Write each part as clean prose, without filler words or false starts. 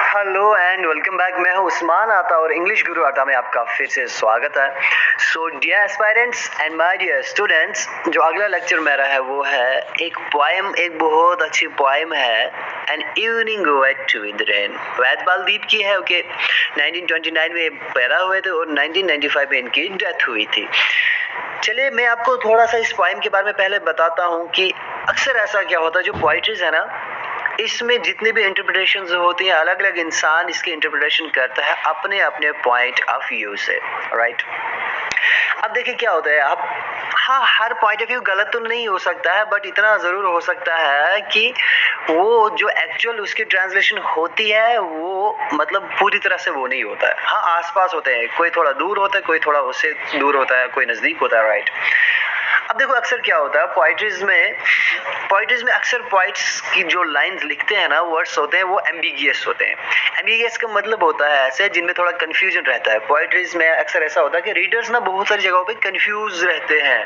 Hello and welcome back. मैं हूं उस्मान आता और इंग्लिश गुरु आता में आपका फिर से स्वागत है। So dear aspirants and my dear students, जो अगला लेक्चर मेरा है वो है एक पोएम, एक बहुत अच्छी पोएम है an evening wet with rain. Vedpal Deep की है। ओके, 1929 में पैदा हुए थे और 1995 में इनकी डेथ हुई थी। चलिए मैं आपको थोड़ा सा इस पोएम के बारे में पहले बताता हूँ कि अक्सर ऐसा क्या होता है, जो पोइट्रीज है ना, इसमें जितनी भी इंटरप्रिटेशंस होती हैं, अलग अलग इंसान इसकी इंटरप्रिटेशन करता है अपने अपने पॉइंट ऑफ व्यू से, राइट। अब देखिए क्या होता है, आप हाँ, हर पॉइंट ऑफ व्यू गलत तो नहीं हो सकता है, बट इतना जरूर हो सकता है कि वो जो एक्चुअल उसकी ट्रांसलेशन होती है वो मतलब पूरी तरह से वो नहीं होता है। हाँ, आसपास होते हैं, कोई थोड़ा दूर होता है, कोई थोड़ा उससे दूर होता है, कोई नजदीक होता है, राइट। अब देखो अक्सर क्या होता है पोइट्रीज में अक्सर पोइट्स की जो लाइंस लिखते हैं ना, वर्ड्स होते हैं, वो एम्बिगियस होते हैं। एम्बिगियस का मतलब होता है ऐसे जिनमें थोड़ा कंफ्यूजन रहता है। पोइट्रीज में अक्सर ऐसा होता है कि रीडर्स ना बहुत सारी जगहों पे कंफ्यूज रहते हैं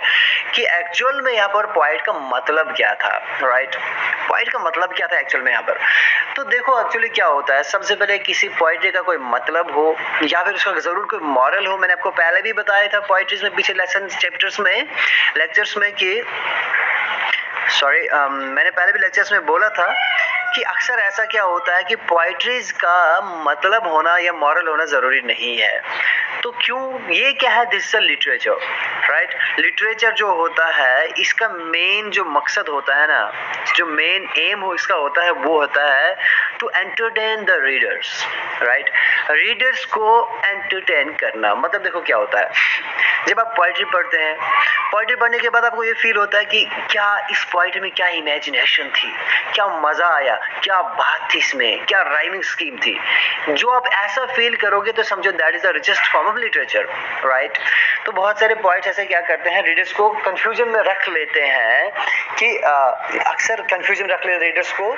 कि एक्चुअल में यहाँ पर पोइट का मतलब क्या था, राइट। पोइट का मतलब क्या था एक्चुअल में यहाँ पर। तो देखो एक्चुअली क्या होता है, सबसे पहले किसी पोइट्री का कोई मतलब हो या फिर उसका जरूर कोई मॉरल हो। मैंने आपको पहले भी बताया था पोइट्रीज में, पीछे लेसन चैप्टर्स में, लेक्चर्स में कि मैंने पहले भी लेक्चर्स में बोला था कि अक्सर ऐसा क्या होता है कि पोइट्रीज का मतलब होना या मॉरल होना जरूरी नहीं है। तो क्यों, ये क्या है, this is literature, right. Literature जो होता है इसका मेन जो मकसद होता है ना, जो मेन एम हो इसका होता है वो होता है to entertain the readers, right. Readers को एंटरटेन करना। मतलब देखो क्या होता है, जब आप पोइट्री पढ़ते हैं, पोइट्री पढ़ने के बाद आपको ये फील होता है कि क्या इस पोइट्री में क्या इमेजिनेशन थी, क्या मजा आया, क्या बात थी इसमें, क्या राइमिंग स्कीम थी। जो आप ऐसा फील करोगे तो समझो that is the richest form of literature, right. तो बहुत सारे पोइट्स ऐसे क्या करते हैं, रीडर्स को कंफ्यूजन में रख लेते हैं कि अक्सर कंफ्यूजन रख लेते रीडर्स को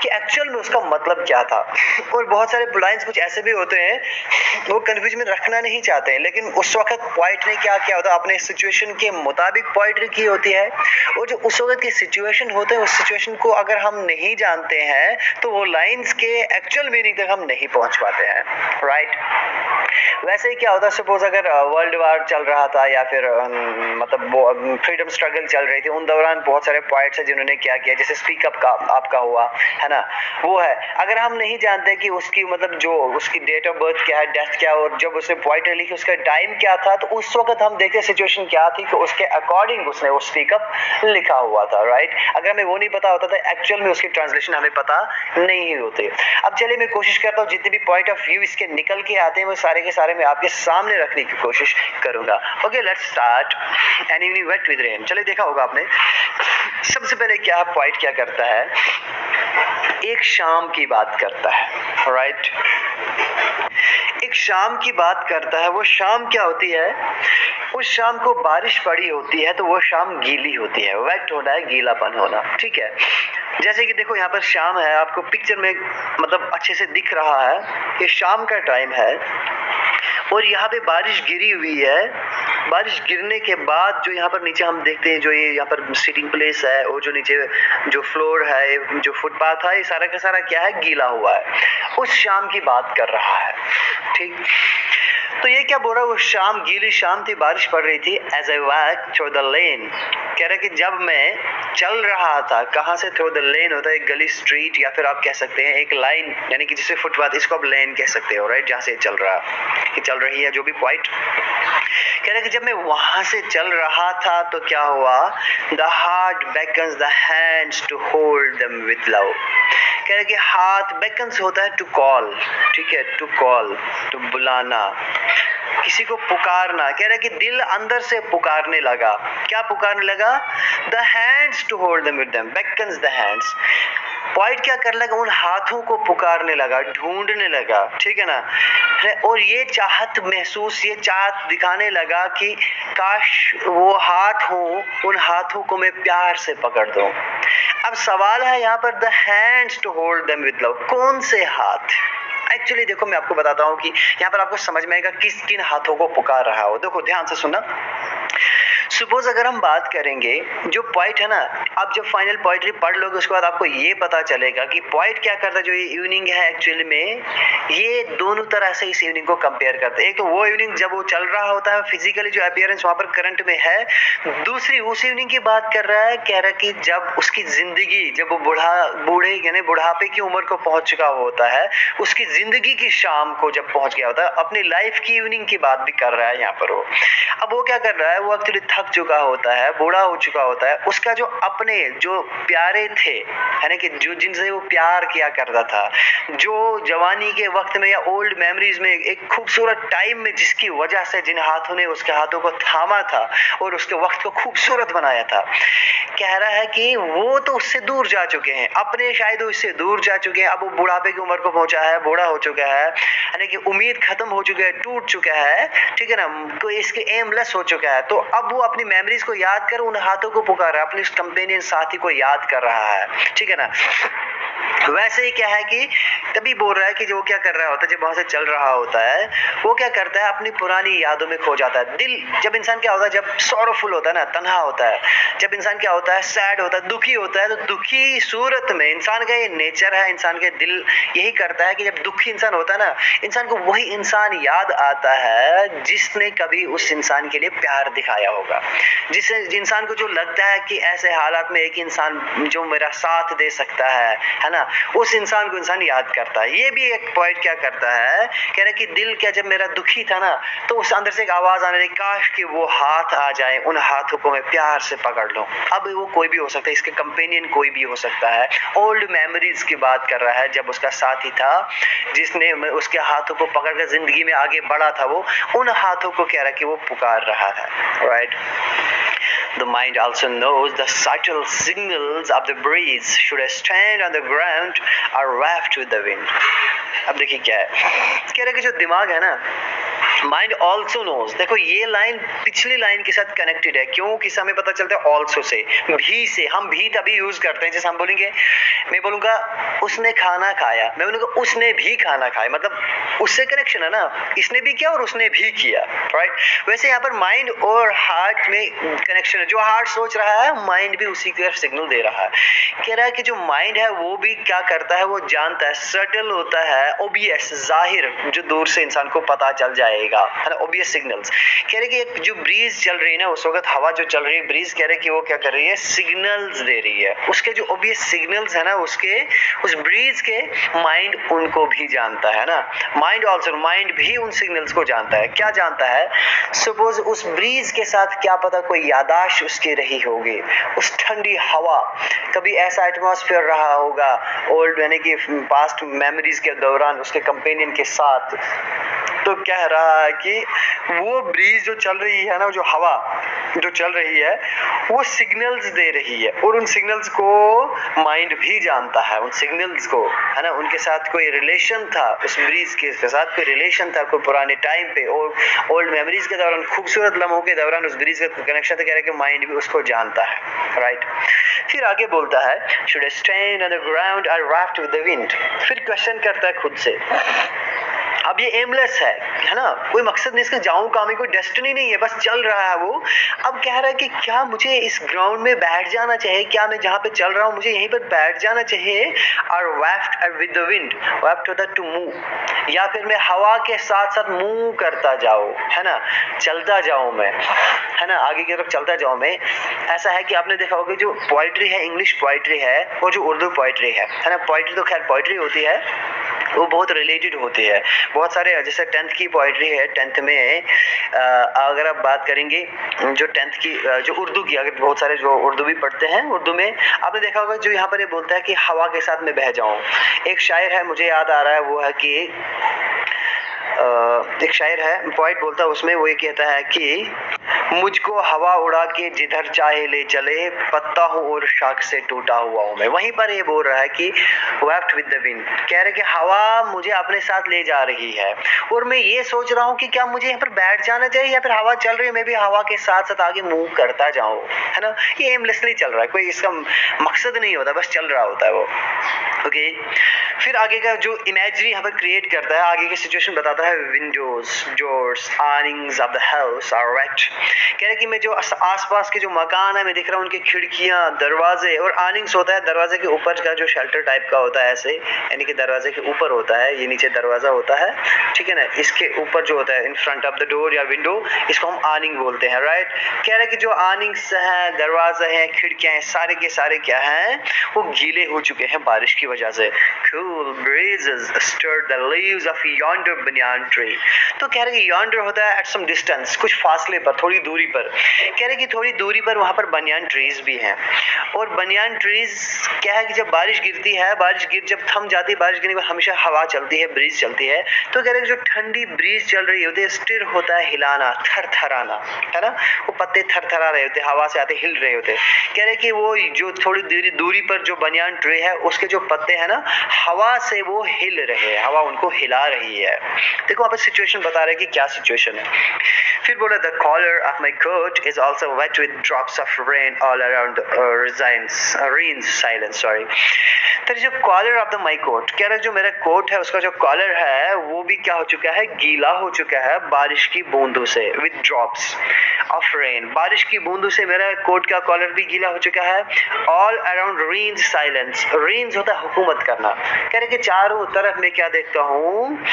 कि एक्चुअल में उसका मतलब क्या था। और बहुत सारे लाइंस कुछ ऐसे भी होते हैं वो कंफ्यूजन में रखना नहीं चाहते हैं, लेकिन उस वक्त पोइट ने क्या किया होता है, अपने सिचुएशन के मुताबिक पोइट्री की होती है। और जो उस वक्त की सिचुएशन होते हैं, उस सिचुएशन को अगर हम नहीं जानते हैं तो वो लाइंस के एक्चुअल मीनिंग तक हम नहीं पहुंच पाते हैं, राइट। वैसे ही क्या होता है, सपोज अगर वर्ल्ड वार चल रहा था या फिर मतलब फ्रीडम स्ट्रगल चल रही थी, उन दौरान बहुत सारे पोइट्स हैं जिन्होंने क्या किया, जैसे स्पीक अप का आपका हुआ है ना, वो है। अगर हम नहीं जानते कि उसकी मतलब जो उसकी डेट ऑफ बर्थ क्या है, डेथ क्या, और जब उसने पोइट्री लिखी उसका टाइम क्या था, तो उस वक्त हम देखते सिचुएशन क्या थी कि उसके अकॉर्डिंग उसने वो स्पीक अप लिखा हुआ था, राइट। अगर हमें वो नहीं पता होता तो एक्चुअल में उसकी ट्रांसलेशन हमें पता नहीं होती। अब चलिए मैं कोशिश करता हूँ जितने भी पॉइंट ऑफ व्यू इसके निकल के आते हैं वो सारे के सारे मैं आपके सामने रखने की कोशिश करूंगा। Okay, let's start an evening wet with rain. चलिए देखा होगा आपने, सबसे पहले क्या पॉइंट क्या करता है, एक शाम की बात करता है, राइट। एक शाम की बात करता है। वो शाम क्या होती है, उस शाम को बारिश पड़ी होती है तो वो शाम गीली होती है, वेट होना है, गीलापन होना, ठीक है। जैसे कि देखो यहाँ पर शाम है, आपको पिक्चर में मतलब अच्छे से दिख रहा है, ये शाम का टाइम है और यहाँ पे बारिश गिरी हुई है। बारिश गिरने के बाद जो यहाँ पर नीचे हम देखते हैं, जो ये यहाँ पर सिटिंग प्लेस है और जो नीचे जो फ्लोर है, जो फुटपाथ है, ये सारा का सारा क्या है, गीला हुआ है। उस शाम की बात कर रहा है, ठीक। तो ये क्या बोल रहा है, वो शाम, गीली शाम थी, बारिश पड़ रही थी। As I walk through the lane, कह रहा है कि जब मैं चल रहा था, कहाँ से, थ्रू द लेन होता है एक गली, स्ट्रीट, या फिर आप कह सकते हैं एक लाइन, यानी कि जिसे फुटपाथ, इसको आप लेन कह सकते हो, राइट, जहाँ से चल रही है जो भी पॉइंट। कह रहे कि जब मैं वहां से चल रहा था तो क्या हुआ, the heart beckons the hands to hold them with love. कह रहे कि हाथ, बेकन्स होता है टू कॉल, ठीक है, टू कॉल, टू बुलाना, किसी को पुकारना। कह रहे कि दिल अंदर से पुकारने लगा। क्या पुकारने लगा, the hands to hold them with them, beckons the hands. Point क्या करने लगा, उन हाथों को पुकारने लगा, ढूंढने लगा, ठीक है ना। और ये चाहत महसूस, ये चाहत दिखाने लगा कि काश वो हाथ हो, उन हाथों को मैं प्यार से पकड़ दूं। अब सवाल है यहाँ पर, the hands to hold them with love, कौन से हाथ। एक्चुअली देखो मैं आपको बताता हूँ कि यहाँ पर आपको समझ में आएगा किस किन हाथों को पुकार रहा हो। देखो ध्यान से सुनना। सपोज अगर हम बात करेंगे जो पोइट है ना, आप जब फाइनल पोइट्री पढ़ लोगे उसके बाद आपको ये पता चलेगा कि पोइट क्या करता है। जो ये इवनिंग है एक्चुअली में ये दोनों तरह से इस इवनिंग को कंपेयर करते हैं। एक तो वो इवनिंग जब वो चल रहा होता है फिजिकली जो अपीयरेंस वहां पर करंट में है, दूसरी उस इवनिंग की बात कर रहा है, कह रहा है कि जब उसकी जिंदगी जब वो बूढ़े यानी बुढ़ापे की उम्र को पहुंच चुका होता है, उसकी जिंदगी की शाम को जब पहुंच गया होता है, अपनी लाइफ की इवनिंग की बात भी कर रहा है यहाँ पर वो। अब वो क्या कर रहा है, वो एक्चुअली थक चुका होता है, बूढ़ा हो चुका होता है, उसका जो अपने जो प्यारे थे है ना कि जो जिनसे वो प्यार किया करता था, जो जवानी के वक्त में या ओल्ड मेमोरीज में एक खूबसूरत टाइम में जिसकी वजह से जिन हाथों ने उसके हाथों को थामा था और उसके वक्त को खूबसूरत बनाया था, कह रहा है कि वो तो उससे दूर जा चुके हैं, अपने शायद उससे दूर जा चुके हैं। अब वो बुढ़ापे की उम्र को पहुंचा है, बूढ़ा हो चुका है यानी कि उम्मीद खत्म हो चुकी है, टूट चुका है, ठीक है ना, कोई इसके एमलेस हो चुका है। तो अब वो अपनी मेमोरीज को याद कर उन हाथों को पुकार रहा है, अपने कंपेनियन साथी को याद कर रहा है, ठीक है ना। वैसे ही क्या है कि तभी बोल रहा है कि जो क्या कर रहा होता है जब वहां से चल रहा होता है, वो क्या करता है अपनी पुरानी यादों में खो जाता है। दिल जब इंसान क्या होता है, जब सॉरोफुल होता है ना, तन्हा होता है, जब इंसान क्या होता है सैड होता है, दुखी होता है, तो दुखी सूरत में इंसान का ये नेचर है, इंसान के दिल यही करता है कि जब दुखी इंसान होता है ना, इंसान को वही इंसान याद आता है जिसने कभी उस इंसान के लिए प्यार दिखाया होगा, जिससे इंसान को जो लगता है कि ऐसे हालात में एक इंसान जो मेरा साथ दे सकता है ना, उस इंसान को इंसान याद करता है। ये भी एक पॉइंट क्या करता है, कह रहा है कि दिल क्या जब मेरा दुखी था ना, तो उस अंदर से एक आवाज आने लगी, काश कि वो हाथ आ जाए, उन हाथों को मैं प्यार से पकड़ लूं। अब वो कोई भी हो सकता है, इसके कंपेनियन कोई भी हो सकता है। ओल्ड मेमोरीज की बात कर रहा है, जब उसका साथी था जिसने उसके हाथों को पकड़कर जिंदगी में आगे बढ़ा था, वो उन हाथों को कह रहा है कि वो पुकार रहा है, right. The mind also knows the subtle signals of the breeze should stand on the ground or waft with the wind. अब देखिए क्या है, कह रहा है कि जो दिमाग है ना, माइंड ऑल्सो नोज। देखो ये लाइन पिछली लाइन के साथ कनेक्टेड है, क्यों कि हमें पता चलता है ऑल्सो से, भी से। हम भी तभी यूज करते हैं जैसे हम बोलेंगे, मैं बोलूंगा उसने खाना खाया, मैं बोलूंगा उसने भी खाना खाया, मतलब उससे कनेक्शन है ना, इसने भी किया और उसने भी किया, राइट। वैसे यहाँ पर माइंड और हार्ट में कनेक्शन है, जो हार्ट सोच रहा है माइंड भी उसी की तरफ सिग्नल दे रहा है। कह रहा है कि जो माइंड है वो भी क्या करता है, वो जानता है, सटल होता है, ओबियस जाहिर, जो दूर से इंसान को पता चल जाएगा, है ना, ओबियस सिग्नल्स। कह रहे कि जो ब्रीज चल रही है ना उस वक्त, हवा जो चल रही है, ब्रीज कह रहे कि वो क्या कर रही है, सिग्नल्स दे रही है। उसके जो ओबियस सिग्नल्स है ना, उसके उस ब्रीज के माइंड उनको भी जानता है ना, माइंड ऑल्सो, माइंड भी उन सिग्नल्स को जानता है। क्या जानता है, सपोज उस ब्रीज के साथ क्या पता कोई यादाश्त उसकी रही होगी, उस ठंडी हवा, कभी ऐसा एटमॉस्फेयर रहा होगा ओल्ड यानी कि पास्ट मेमोरीज के दौरान उसके कंपेनियन के साथ। तो कह रहा है कि वो ब्रीज जो चल रही है ना, जो हवा जो चल रही है, वो सिग्नल्स दे रही है, और उन सिग्नल्स को माइंड भी जानता है, उन सिग्नल्स को, है ना, उनके साथ कोई रिलेशन था, उस ब्रीज के साथ कोई रिलेशन था, कोई पुराने टाइम पे और ओल्ड मेमोरीज के दौरान, खूबसूरत लम्हों के दौरान उस ब्रीज का कनेक्शन था। कह रहा है कि माइंड भी उसको जानता है, राइट। फिर आगे बोलता है, should stand on the ground or raft with the wind। फिर क्वेश्चन करता है खुद से, अब ये एमलेस है ना, कोई मकसद नहीं, इसका जाऊं काम, कोई डेस्टिनी नहीं है, बस चल रहा है वो। अब कह रहा है कि क्या मुझे इस ग्राउंड में बैठ जाना चाहिए, क्या मैं जहां पे चल रहा हूं मुझे यहीं पर बैठ जाना चाहिए, और weft with the wind, weft होता है टू मूव, या फिर मैं हवा के साथ साथ मूव करता जाऊं, है ना, चलता जाऊं मैं, है ना, आगे की तरफ चलता जाऊं मैं। ऐसा है कि आपने देखा होगा जो पोइट्री है, इंग्लिश पोइट्री है, वो जो उर्दू पोइट्री है ना, पोइट्री तो खैर पोइट्री होती है, वो बहुत रिलेटेड होती है। बहुत सारे जैसे 10th की पोइट्री है, 10th में अगर आप बात करेंगे जो 10th की जो उर्दू की, अगर बहुत सारे जो उर्दू भी पढ़ते हैं, उर्दू में आपने देखा होगा जो यहाँ पर ये बोलता है कि हवा के साथ मैं बह जाऊं। एक शायर है, मुझे याद आ रहा है, वो है कि एक शायर है, पोइट बोलता है उसमें, वो ये कहता है कि मुझको हवा उड़ा के जिधर चाहे ले चले, पत्ता हूँ और शाख से टूटा हुआ हूँ मैं। वहीं पर ये बोल रहा है कि वेफ्ट विद द विंड, कह रहे कि हवा मुझे अपने साथ ले जा रही है, और मैं ये सोच रहा हूँ कि क्या मुझे यहाँ पर बैठ जाना चाहिए, या फिर हवा चल रही है, मैं भी हवा के साथ साथ आगे मूव करता जाऊँ, है ना। ये एमलेसली चल रहा है, कोई इसका मकसद नहीं होता, बस चल रहा होता है वो, ओके। फिर आगे का जो इमेजरी यहाँ पर क्रिएट करता है, आगे की सिचुएशन बताता है, windows, doors, earnings of the house are wrecked कह रहे कि मैं जो आसपास के जो मकान है मैं देख रहा हूँ उनकी खिड़कियां, दरवाजे और आर्निंग्स होता है दरवाजे के ऊपर का जो शेल्टर टाइप का होता है ऐसे, यानी कि दरवाजे के ऊपर होता है, ये नीचे दरवाजा होता है, ठीक है ना, इसके ऊपर जो होता है in front of the door या विंडो, इसको हम आर्निंग बोलते हैं, राइट। कह रहे कि जो आर्निंग्स है, दरवाजा है, खिड़कियां हैं, सारे के सारे क्या हैं, वो गीले हो चुके हैं बारिश की वजह से। Cool breezes stirred the leaves of yonder banyan tree। तो कह रहे कि yonder होता है at some distance, कुछ फासले पर, थोड़ी दूरी पर। कह रहे कि थोड़ी दूरी पर वहां पर बनियान ट्रीज भी हैं, और बनियान ट्रीज क्या है कि जब बारिश गिरती है, जब थम जाती है बारिश गिरने के बाद हमेशा हवा चलती है, ब्रीज चलती है, तो कह रहे कि जो ठंडी ब्रीज चल रही होती है, स्टिर होता है हिलाना, थरथराना, है ना, वो पत्ते थरथरा रहे होते, हवा से आते हिल रहे होते। कह रहे कि वो जो थोड़ी दूरी पर जो बनियान ट्री है उसके जो पत्ते हैं ना, हवा से वो हिल रहे हैं, हवा उनको हिला रही है। देखो वहां पर सिचुएशन बता रहे हैं कि क्या सिचुएशन है। फिर बोला the collar of my coat is also wet with drops of rain all around silence, sorry. तो जो collar of the my coat, कह रहे जो मेरा कोट है उसका जो कॉलर है वो भी क्या हो चुका है, गीला हो चुका है बारिश की बूंदों से, विद ड्रॉप्स ऑफ रेन, बारिश की बूंदों से मेरा कोट का कॉलर भी गीला हो चुका है। All around reigns silence, reigns होता है हुकूमत करना, कह रहे कि चारों तरफ मैं क्या देखता हूँ,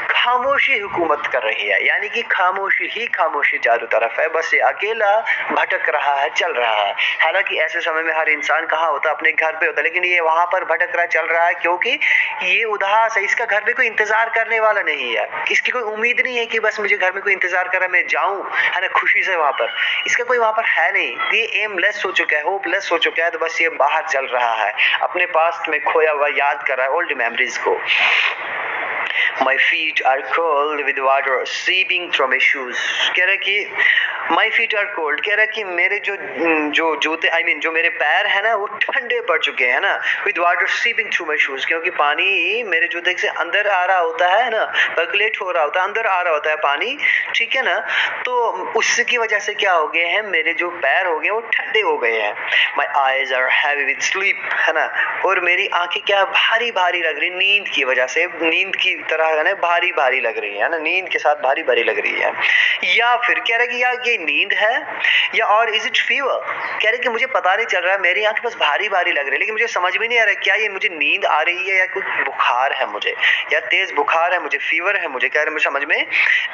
खामोशी हुकूमत कर रही है, यानी कि खामोशी ही खामोशी चारों तरफ है, बस ये अकेला भटक रहा है, चल रहा है। हालांकि ऐसे समय में हर इंसान कहाँ होता, अपने घर पे होता, लेकिन ये वहां पर भटक रहा, चल रहा है, क्योंकि ये उदास है, इसका घर में कोई इंतजार करने वाला नहीं है, इसकी कोई उम्मीद नहीं है कि बस मुझे घर में कोई इंतजार कर रहा है, मैं जाऊं, है ना, खुशी से वहां पर, इसका कोई वहां पर है नहीं, ये एमलेस हो चुका है, होपलेस हो चुका है, तो बस ये बाहर चल रहा है, अपने पास्ट में खोया हुआ याद कर रहा है, ओल्ड मेमोरीज को। My feet are cold with water seeping through my shoes। कह रहा कि my feet are cold, कह रहा कि मेरे जो जूते जो मेरे पैर है ना वो ठंडे पड़ चुके हैं ना, with water seeping through my shoes, क्योंकि पानी मेरे जूते से अंदर आ रहा होता है ना, पर्कुलेट हो रहा होता है, अंदर आ रहा होता है पानी, ठीक है ना, तो उसकी वजह से क्या हो गए हैं, मेरे जो पैर हो गए वो ठंडे हो गए हैं। My eyes are heavy with sleep, है ना, और मेरी आंखें क्या भारी भारी लग रही, नींद की वजह से, नींद की तरह है ना, भारी भारी लग रही है ना, नींद के साथ भारी भारी लग रही है। या फिर कह रहा कि यार ये नींद है या और इज इट फीवर, कह रहे कि मुझे पता नहीं चल रहा है, मेरी आंखें बस भारी भारी लग रही है, लेकिन मुझे समझ में नहीं आ रहा क्या ये मुझे नींद आ रही है या कोई बुखार है मुझे, या तेज बुखार है मुझे, फीवर है मुझे, कह रहे मुझे समझ में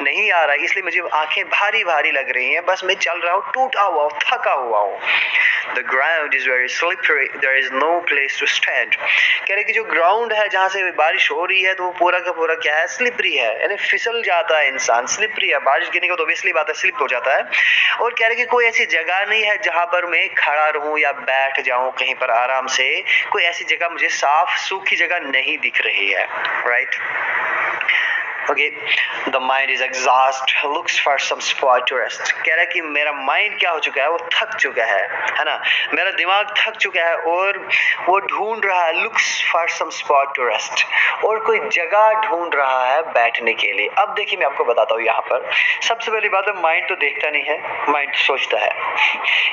नहीं आ रहा है, इसलिए मुझे आंखें भारी भारी लग रही हैं, बस मैं चल रहा हूँ, टूटा हुआ हूँ, थका हुआ हूँ। The ground is very slippery, there is no place to stand। कह रहे कि जो ग्राउंड है जहाँ से बारिश हो रही है तो वो पूरा का पूरा क्या है, स्लिपरी है, यानी फिसल जाता है इंसान, स्लिपरी है, बारिश गिरने को तो ऑब्वियसली बात है, स्लिप हो जाता है। और कह रहे कि कोई ऐसी जगह नहीं है जहाँ पर मैं खड़ा रहूं या बैठ जाऊं कहीं पर आराम से, कोई ऐसी जगह मुझे साफ सूखी जगह नहीं दिख रही है, right. Okay, the mind is exhausted, looks for some spot to rest। कह रहा है कि मेरा माइंड क्या हो चुका है, वो थक चुका है ना, मेरा दिमाग थक चुका है और वो ढूंढ रहा है, looks for some spot to rest, और कोई जगह ढूंढ रहा है बैठने के लिए। अब देखिए मैं आपको बताता हूँ, यहाँ पर सबसे पहली बात है माइंड तो देखता नहीं है, माइंड सोचता है।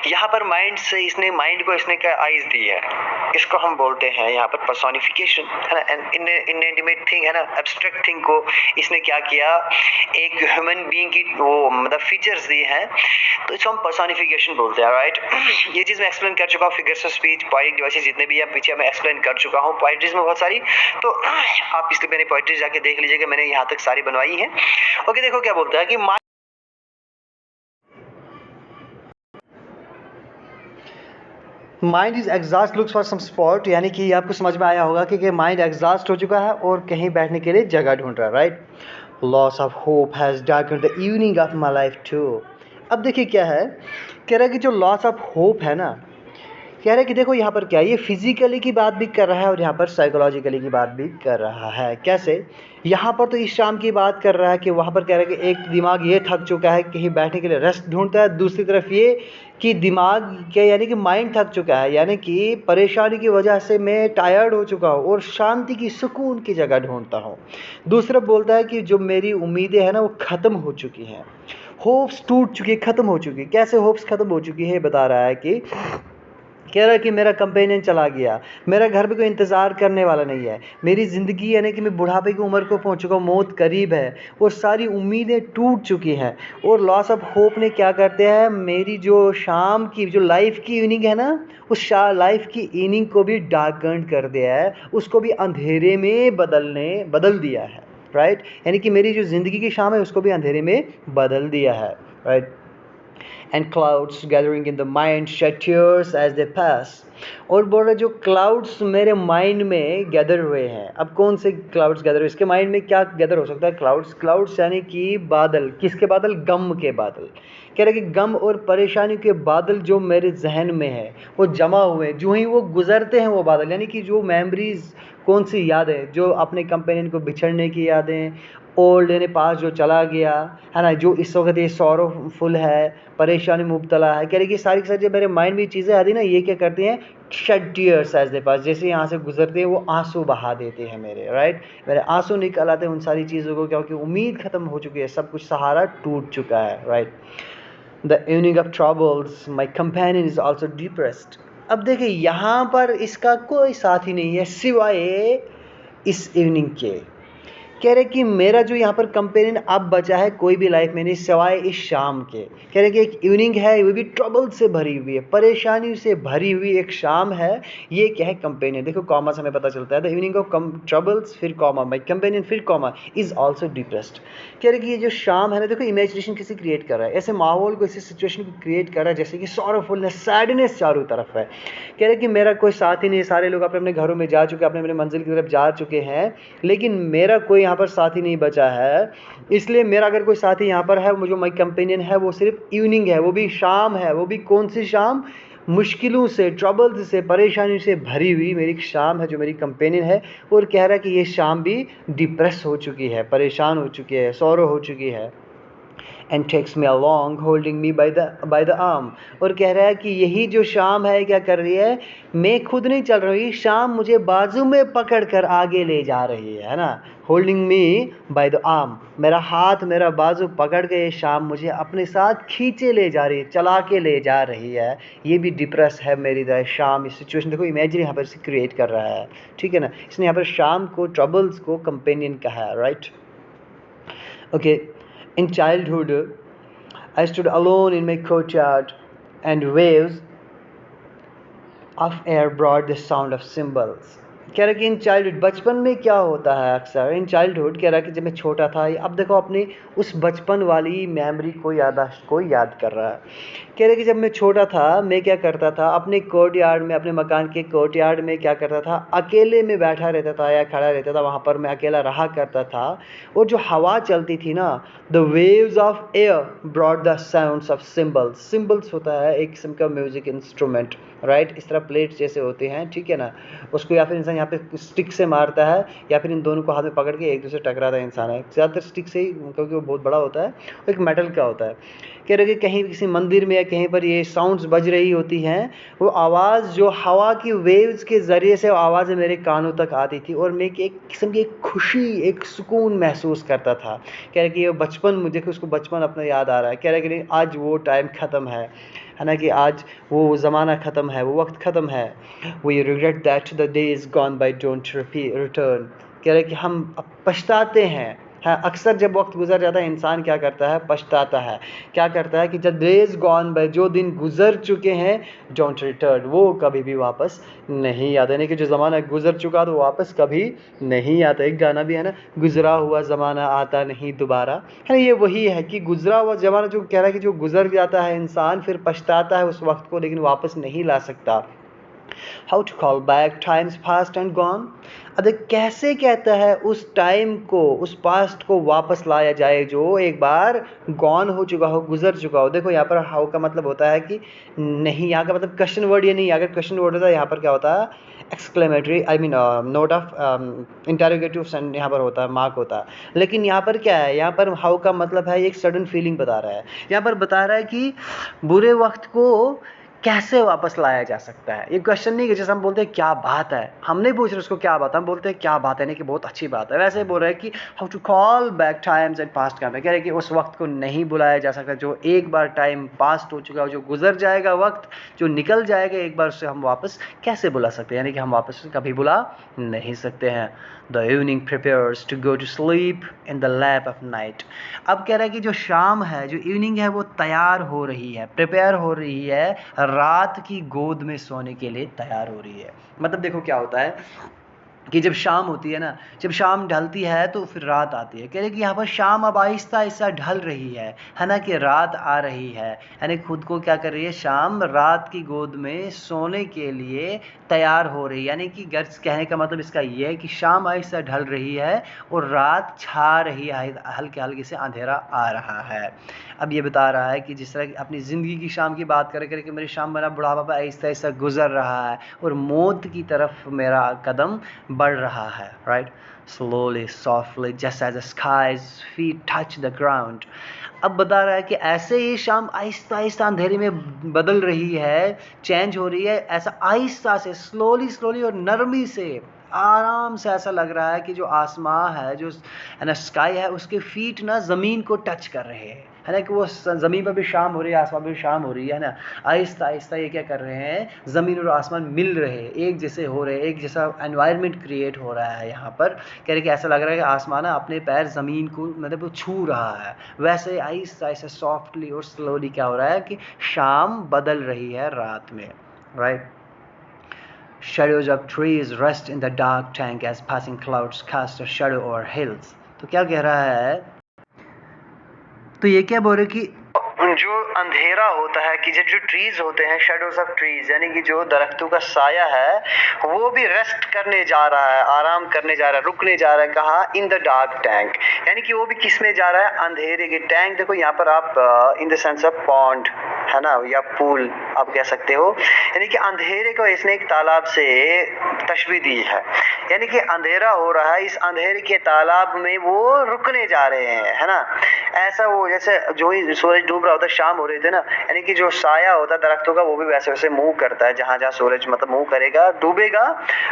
यहाँ पर माइंड से माइंड को इसने क्या आइज दी है, इसको हम बोलते हैं यहाँ पर पर्सोनिफिकेशन, है ना, इनएनिमेट थिंग, है ना, एब्स्ट्रैक्ट थिंग को इसने क्या किया, एक ह्यूमन बीइंग की वो मतलब फीचर्स दी हैं, तो इसको हम पर्सोनिफिकेशन बोलते हैं, राइट। ये चीज मैं एक्सप्लेन कर चुका हूँ, figures of speech, poetic devices जितने भी है पीछे मैं एक्सप्लेन कर चुका हूँ, पोएट्रीज में बहुत सारी, तो आप इसलिए मैंने पोएट्री जाके देख लीजिएगा, मैंने यहाँ तक सारी बनवाई है। ओके, देखो क्या बोलता है कि mind is exhaust looks for some spot, यानी कि आपको समझ में आया होगा कि माइंड एग्जॉस्ट हो चुका है और कहीं बैठने के लिए जगह ढूंढ रहा है, right. Loss of hope has darkened the evening of my life too. अब देखिए क्या है, कह रहा है कि जो लॉस ऑफ होप है ना, कह रहा है कि देखो यहाँ पर क्या है, ये फिजिकली की बात भी कर रहा है और यहाँ पर साइकोलॉजिकली की बात भी कर रहा है। कैसे, यहाँ पर तो इस शाम की बात कर रहा है कि वहाँ पर कह रहा है कि एक दिमाग ये थक चुका है, कहीं बैठने के लिए रेस्ट ढूंढता है, दूसरी तरफ ये कि दिमाग के यानी कि माइंड थक चुका है, यानी कि परेशानी की वजह से मैं टायर्ड हो चुका हूँ और शांति की सुकून की जगह ढूंढता हूँ। दूसरा बोलता है कि जो मेरी उम्मीदें हैं ना वो ख़त्म हो चुकी हैं, होप्स टूट चुकी है, ख़त्म हो चुकी है। कैसे होप्स ख़त्म हो चुकी है बता रहा है कि कह रहा है कि मेरा कंपेनियन चला गया, मेरा घर पे कोई इंतज़ार करने वाला नहीं है, मेरी ज़िंदगी यानी कि मैं बुढ़ापे की उम्र को पहुंच चुका हूँ, मौत करीब है और सारी उम्मीदें टूट चुकी हैं। और लॉस ऑफ होप ने क्या करते हैं, मेरी जो शाम की जो लाइफ की इवनिंग है ना, उस लाइफ की इवनिंग को भी डार्कन्ड कर दिया है, उसको भी अंधेरे में बदल दिया है, राइट। यानी कि मेरी जो ज़िंदगी की शाम है उसको भी अंधेरे में बदल दिया है, right. And clouds gathering in the mind shed tears as they pass. और बोल रहे जो क्लाउड्स मेरे माइंड में गैदर हुए हैं, अब कौन से क्लाउड्स गैदर हुए, इसके माइंड में क्या गैदर हो सकता है, क्लाउड्स यानी कि बादल, किसके बादल, गम के बादल। कह रहे कि गम और परेशानी के बादल जो मेरे जहन में है वो जमा हुए, जो ही वो गुजरते हैं वो बादल, यानी कि जो मेमोरीज, कौन सी यादें, जो अपने कंपेनियन को बिछड़ने की यादें, ओल्ड यानी पास जो चला गया है ना, जो इस वक्त ये सॉरोफुल है, परेशानी मुब्तला है, कह रही कि सारी की सारी जो मेरे माइंड में चीज़ें आती ना, ये क्या करती हैं, शेड टीयर्स एज दे पास, जैसे यहाँ से गुजरते हैं वो आंसू बहा देते हैं मेरे, राइट। मेरे आंसू निकल आते हैं उन सारी चीज़ों को, क्योंकि उम्मीद ख़त्म हो चुकी है, सब कुछ सहारा टूट चुका है, right. The evening of troubles my companion is also depressed. अब देखिए यहाँ पर इसका कोई साथी नहीं है सिवाय इस इवनिंग के। कह रहे कि मेरा जो यहाँ पर कंपेनियन अब बचा है कोई भी लाइफ में नहीं सिवाय इस शाम के। कह रहे कि एक इवनिंग है वो भी ट्रबल से भरी हुई है, परेशानी से भरी हुई एक शाम है, ये क्या है, कंपेनियन। देखो कॉमा से हमें पता चलता है द इवनिंग ऑफ ट्रबल्स, फिर कॉमा माई कंपेनियन, फिर कॉमा इज ऑल्सो डिप्रेस्ड। कह रहे कि ये जो शाम है ना, देखो इमेजिनेशन किसी क्रिएट कर रहा है, ऐसे माहौल को, ऐसी सिचुएशन को क्रिएट कर रहा है जैसे कि सॉरोफुलनेस, सैडनेस चारों तरफ है। कह रहे कि मेरा कोई साथ ही नहीं, सारे लोग अपने अपने घरों में जा चुके, अपने अपने मंजिल की तरफ जा चुके हैं, लेकिन मेरा कोई यहाँ पर साथी नहीं बचा है। इसलिए मेरा अगर कोई साथी यहाँ पर है, जो माई कंपेनियन है, वो सिर्फ इवनिंग है, वो भी शाम है, वो भी कौन सी शाम, मुश्किलों से, ट्रबल्स से, परेशानी से भरी हुई मेरी शाम है जो मेरी कंपेनियन है। और कह रहा है कि ये शाम भी डिप्रेस हो चुकी है, परेशान हो चुकी है, सौरो हो चुकी है। And takes me along holding me by the arm. और कह रहा है कि यही जो शाम है क्या कर रही है, मैं खुद नहीं चल रही, शाम मुझे बाजू में पकड़ कर आगे ले जा रही है ना। Holding me by the arm, मेरा हाथ, मेरा बाजू पकड़ के ये शाम मुझे अपने साथ खींचे ले जा रही है, चला के ले जा रही है। ये भी डिप्रेस है मेरी तरह शाम। इस सिचुएशन देखो, इमेजिन यहाँ पर इसे क्रिएट कर रहा है, ठीक है ना। इसने यहाँ पर शाम को, ट्रबल्स को कंपेनियन कहा है, right. Okay. In childhood, I stood alone in my courtyard, and waves of air brought the sound of cymbals. कह रहा कि इन चाइल्डहुड, बचपन में क्या होता है अक्सर, इन चाइल्डहुड कह रहा कि जब मैं छोटा था, अब देखो अपनी उस बचपन वाली मेमोरी को, याददाश्त को याद कर रहा है। कह रहे कि जब मैं छोटा था मैं क्या करता था, अपने कोर्टयार्ड में, अपने मकान के कोर्टयार्ड में क्या करता था, अकेले में बैठा रहता था या खड़ा रहता था, वहाँ पर मैं अकेला रहा करता था। और जो हवा चलती थी ना, the waves of air brought the sounds of symbols. Symbols होता है एक किस्म का म्यूजिक इंस्ट्रूमेंट, राइट। इस तरह प्लेट्स जैसे होते हैं, ठीक है ना, उसको या फिर इंसान यहाँ पे स्टिक से मारता है, या फिर इन दोनों को हाथ में पकड़ के एक दूसरे टकराता है इंसान है, ज़्यादातर स्टिक से ही, क्योंकि वो बहुत बड़ा होता है, एक मेटल का होता है। कह रहे कि कहीं किसी मंदिर में या कहीं पर ये साउंड्स बज रही होती हैं, वो आवाज़ जो हवा की वेव्स के ज़रिए से आवाज़ें मेरे कानों तक आती थी, और मैं एक किस्म की खुशी, एक सुकून महसूस करता था। कह रहे कि ये बचपन, मुझे उसको बचपन अपना याद आ रहा है। कह रहे कि नहीं, आज वो टाइम ख़त्म है ना, कि आज वो ज़माना ख़त्म है, वो वक्त ख़त्म है। We regret that the day is gone by don't return. कह रहे कि हम अब पछताते हैं। हाँ, अक्सर जब वक्त गुजर जाता है इंसान क्या करता है, पछताता है। क्या करता है कि जब डे इज़ गॉन बाय, जो दिन गुजर चुके हैं, डोंट रिटर्न, वो कभी भी वापस नहीं आता। यानी कि जो ज़माना गुजर चुका तो वापस कभी नहीं आता। एक गाना भी है ना, गुजरा हुआ ज़माना आता नहीं दोबारा, है ना। ये वही है कि गुजरा हुआ ज़माना जो कह रहा है कि जो गुजर जाता है इंसान, फिर पछताता है उस वक्त को, लेकिन वापस नहीं ला सकता। How to call back times past and gone. अब कैसे कहता है उस टाइम को, उस पास्ट को वापस लाया जाए जो एक बार गॉन हो चुका हो, गुजर चुका हो। देखो यहाँ पर हाउ का मतलब होता है कि नहीं, यहाँ का मतलब क्वेश्चन वर्ड ये नहीं। अगर क्वेश्चन वर्ड होता है यहाँ पर क्या होता है, exclamatory, I mean note of interrogative यहाँ पर होता है, मार्क होता है। लेकिन यहाँ पर क्या है, यहाँ पर हाउ का मतलब है एक सडन फीलिंग बता रहा है। यहाँ पर बता रहा है कि बुरे वक्त को कैसे वापस लाया जा सकता है? ये क्वेश्चन नहीं कि जैसे हम बोलते हैं क्या बात है, हम नहीं पूछ रहे उसको क्या बात है, हम बोलते हैं क्या बात है, नहीं कि बहुत अच्छी बात है। वैसे बोल रहे हैं कि how to call back times and past time, कह रहे हैं कि उस वक्त को नहीं बुलाया जा सकता जो एक बार टाइम पास्ट हो चुका हो, जो गुजर जाएगा वक्त, जो निकल जाएगा एक बार, उससे हम वापस कैसे बुला सकते हैं? यानी कि हम वापस कभी बुला नहीं सकते हैं। The evening prepares to go to sleep in the lap of night. अब कह रहा है कि जो शाम है, जो इवनिंग है, वो तैयार हो रही है, प्रिपेयर हो रही है, रात की गोद में सोने के लिए तैयार हो रही है। मतलब देखो क्या होता है कि जब शाम होती है ना, जब शाम ढलती है तो फिर रात आती है। कह रहे कि यहाँ पर शाम अब आहिस्ता आहिस्ता ढल रही है ना, कि रात आ रही है, यानी खुद को क्या कर रही है, शाम रात की गोद में सोने के लिए तैयार हो रही है। यानी कि गर्ज कहने का मतलब इसका ये है कि शाम आहिस्ता ढल रही है और रात छा रही है, हल्के हल्के से अंधेरा आ रहा है। अब ये बता रहा है कि जिस तरह अपनी ज़िंदगी की शाम की बात करे कि मेरी शाम, मेरा बुढ़ापा आहिस्ता आहिस्ता गुजर रहा है और मौत की तरफ मेरा कदम बढ़ रहा है, right. Slowly softly just as the skies feet touch the ground. अब बता रहा है कि ऐसे ही शाम आहिस्ता आहिस्ता अंधेरे में बदल रही है, चेंज हो रही है, ऐसा आहिस्ता से, स्लोली स्लोली और नरमी से, आराम से ऐसा लग रहा है कि जो आसमां है, जो है ना स्काई है, उसके फीट ना ज़मीन को टच कर रहे हैं, है ना, कि वो ज़मीन पर भी शाम हो रही है, आसमान पर भी शाम हो रही है ना। आहिस्ता आहिस्ता ये क्या कर रहे हैं, ज़मीन और आसमान मिल रहे हैं, एक जैसे हो रहे हैं, एक जैसा एनवायरनमेंट क्रिएट हो रहा है यहाँ पर। कह रहे कि ऐसा लग रहा है कि आसमान ना अपने पैर ज़मीन को मतलब वो छू रहा है। वैसे आहिस्ता आहिस्ता सॉफ्टली और स्लोली क्या हो रहा है कि शाम बदल रही है रात में, right. Shadows of trees rest in the dark tank as passing clouds cast a shadow over hills। तो क्या कह रहा है, तो ये क्या बोल रहे कि जो अंधेरा होता है, कि जो ट्रीज होते हैं, शेडोज ऑफ ट्रीज, यानी कि जो दरख्तों का साया है, वो भी रेस्ट करने जा रहा है, आराम करने जा रहा है, रुकने जा रहा है। कहाँ? इन द डार्क टैंक, यानी कि वो भी किस में जा रहा है, अंधेरे के टैंक। देखो यहाँ पर आप in the sense of pond, है ना, या पूल आप कह सकते हो, यानी कि अंधेरे को इसने एक तालाब से तशबीह दी है, यानी कि अंधेरा हो रहा है, इस अंधेरे के तालाब में वो रुकने जा रहे हैं, है ना। ऐसा वो जैसे जो ही सूरज डूब रहा होता है, शाम हो रही थी ना, यानी कि जो साया होता है दरख्तों का, वो भी वैसे वैसे मूव करता है, जहाँ जहाँ सूरज मतलब मूव करेगा, डूबेगा,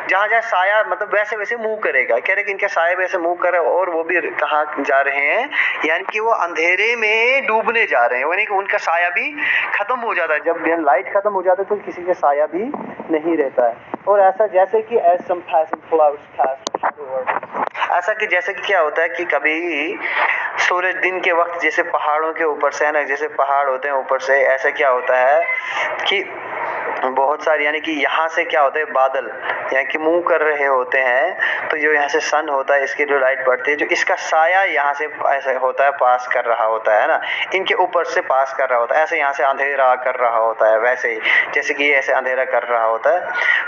जहाँ जहाँ साया मतलब वैसे वैसे मूव करेगा। कह रहे कि इनके साया वैसे मूव कर रहे हैं, और वो भी कहाँ जा रहे हैं, यानी कि वो अंधेरे में डूबने जा रहे हैं, यानी कि उनका साया भी खत्म हो जाता है। जब लाइट खत्म हो जाता है तो किसी का साया भी नहीं रहता है। और ऐसा जैसे कि as some passing clouds cast shadow over, ऐसा कि जैसे कि क्या होता है कि कभी सूरज दिन के वक्त जैसे पहाड़ों के ऊपर से, है ना, जैसे पहाड़ होते हैं ऊपर से, ऐसा क्या होता है कि बहुत सारी, यानी कि यहाँ से क्या होता है, बादल यहाँ की मूव कर रहे होते हैं, तो जो यहाँ से सन होता है, इसकी जो लाइट पड़ती है, जो इसका साया यहाँ से ऐसा होता है, पास कर रहा होता है ना, इनके ऊपर से पास कर रहा होता है, ऐसे यहाँ से अंधेरा कर रहा होता है, वैसे ही जैसे कि ये ऐसे अंधेरा कर रहा होता है,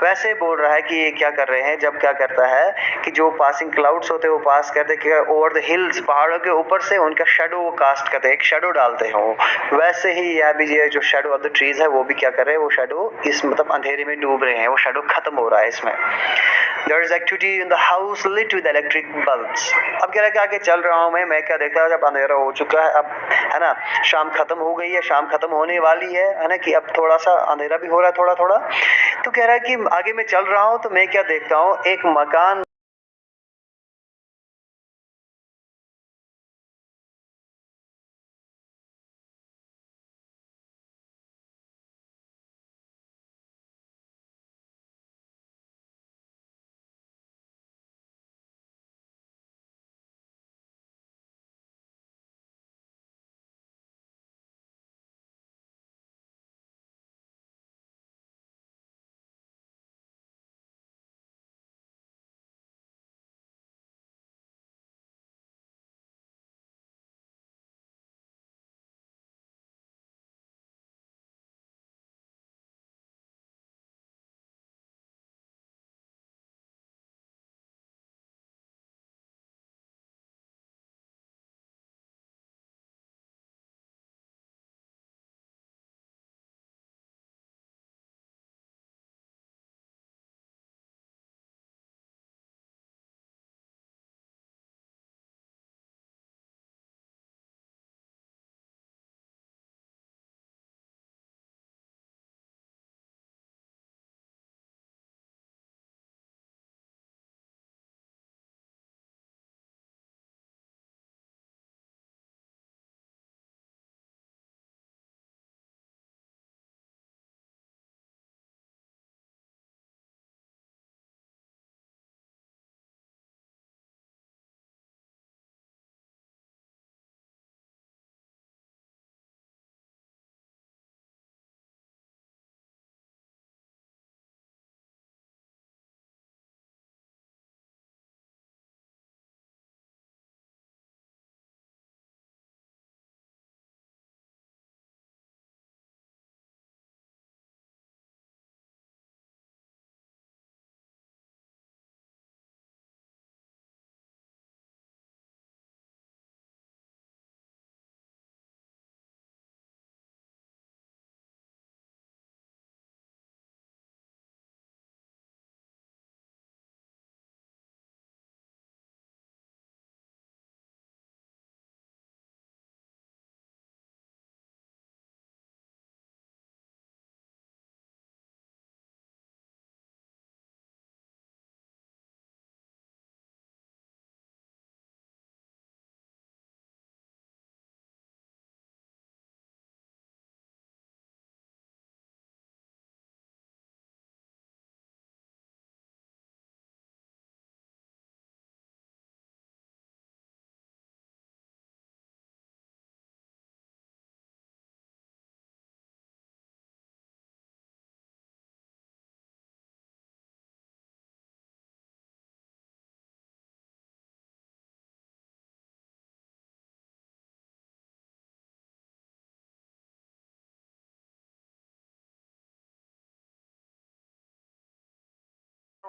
वैसे बोल रहा है कि ये क्या कर रहे हैं, जब क्या करता है कि जो पासिंग क्लाउड्स होते हैं वो पास करते हैं ओवर द हिल्स, पहाड़ों के ऊपर से उनका शेडो वो कास्ट करते हैं, एक शेडो डालते हैं वो। वैसे ही यह भी ये जो शेडो ऑफ द ट्रीज है, वो भी क्या कर रहे हैं, वो शेडो इस मतलब अंधेरे में डूब रहे हैं, वो शेडो खत्म हो रहा है इसमें। There is activity in the house lit with electric bulbs। अब कह रहा है कि आगे चल रहा हूँ मैं क्या देखता हूँ, जब अंधेरा हो चुका है, अब है ना, शाम खत्म हो गई है, शाम खत्म होने वाली है ना, कि अब थोड़ा सा अंधेरा भी हो रहा है, थोड़ा थोड़ा। तो कह रहा है कि आगे मैं चल रहा हूँ तो मैं क्या देखता हूँ, एक मकान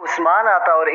उस्मान आता और